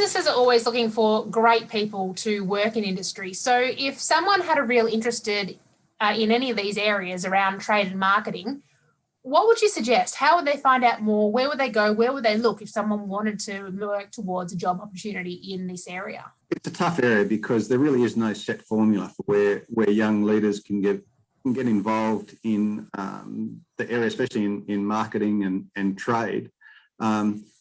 businesses are always looking for great people to work in industry. So if someone had a real interested in any of these areas around trade and marketing, what would you suggest? How would they find out more? Where would they go? Where would they look if someone wanted to work towards a job opportunity in this area? It's a tough area because there really is no set formula for where young leaders can get involved in the area, especially in marketing and trade.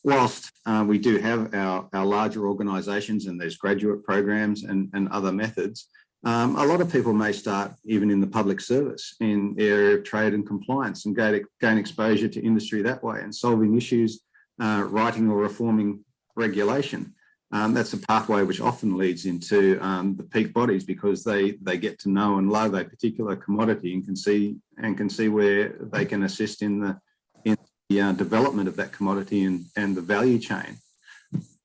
Whilst we do have our larger organisations and there's graduate programs and other methods, a lot of people may start even in the public service in the area of trade and compliance and gain exposure to industry that way and solving issues, writing or reforming regulation. That's a pathway which often leads into the peak bodies because they get to know and love a particular commodity and can see where they can assist in the development of that commodity and the value chain.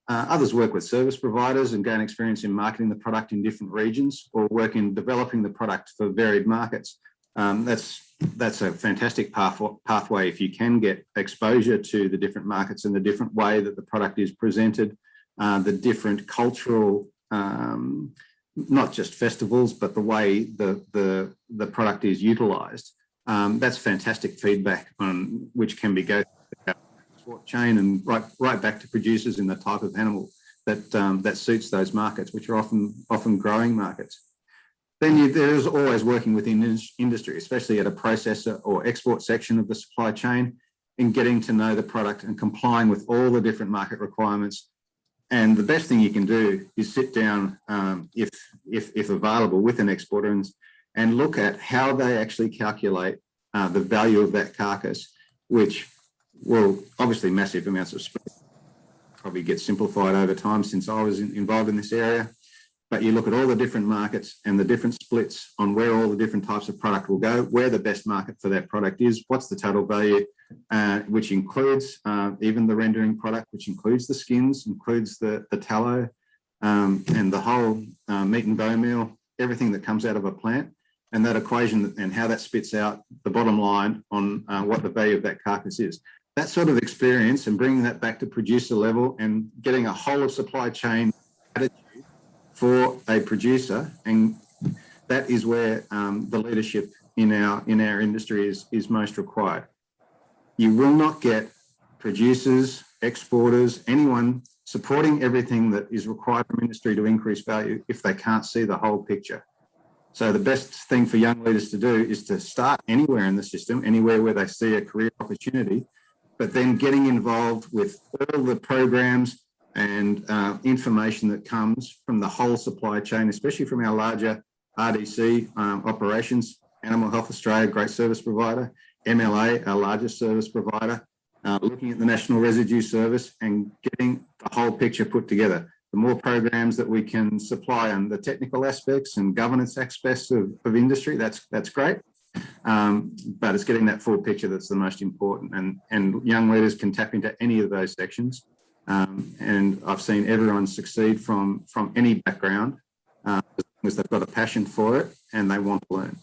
Others work with service providers and gain experience in marketing the product in different regions or work in developing the product for varied markets. That's a fantastic pathway if you can get exposure to the different markets and the different way that the product is presented, the different cultural, not just festivals, but the way the product is utilised. That's fantastic feedback on which can be go chain and right back to producers in the type of animal that suits those markets, which are often growing markets. Then there is always working within industry, especially at a processor or export section of the supply chain, in getting to know the product and complying with all the different market requirements. And the best thing you can do is sit down, if available, with an exporter and look at how they actually calculate the value of that carcass, which will obviously massive amounts of space probably get simplified over time since I was involved in this area. But you look at all the different markets and the different splits on where all the different types of product will go, where the best market for that product is, what's the total value, which includes even the rendering product, which includes the skins, includes the tallow and the whole meat and bone meal, everything that comes out of a plant, and that equation and how that spits out the bottom line on what the value of that carcass is. That sort of experience and bringing that back to producer level and getting a whole of supply chain attitude for a producer, and that is where the leadership in our industry is most required. You will not get producers, exporters, anyone supporting everything that is required from industry to increase value if they can't see the whole picture. So the best thing for young leaders to do is to start anywhere in the system, anywhere where they see a career opportunity, but then getting involved with all the programs and information that comes from the whole supply chain, especially from our larger RDC operations, Animal Health Australia, great service provider, MLA, our largest service provider, looking at the National Residue Service and getting the whole picture put together. The more programs that we can supply on the technical aspects and governance aspects of industry, that's great. But it's getting that full picture that's the most important, and young leaders can tap into any of those sections. And I've seen everyone succeed from any background, as long as they've got a passion for it and they want to learn.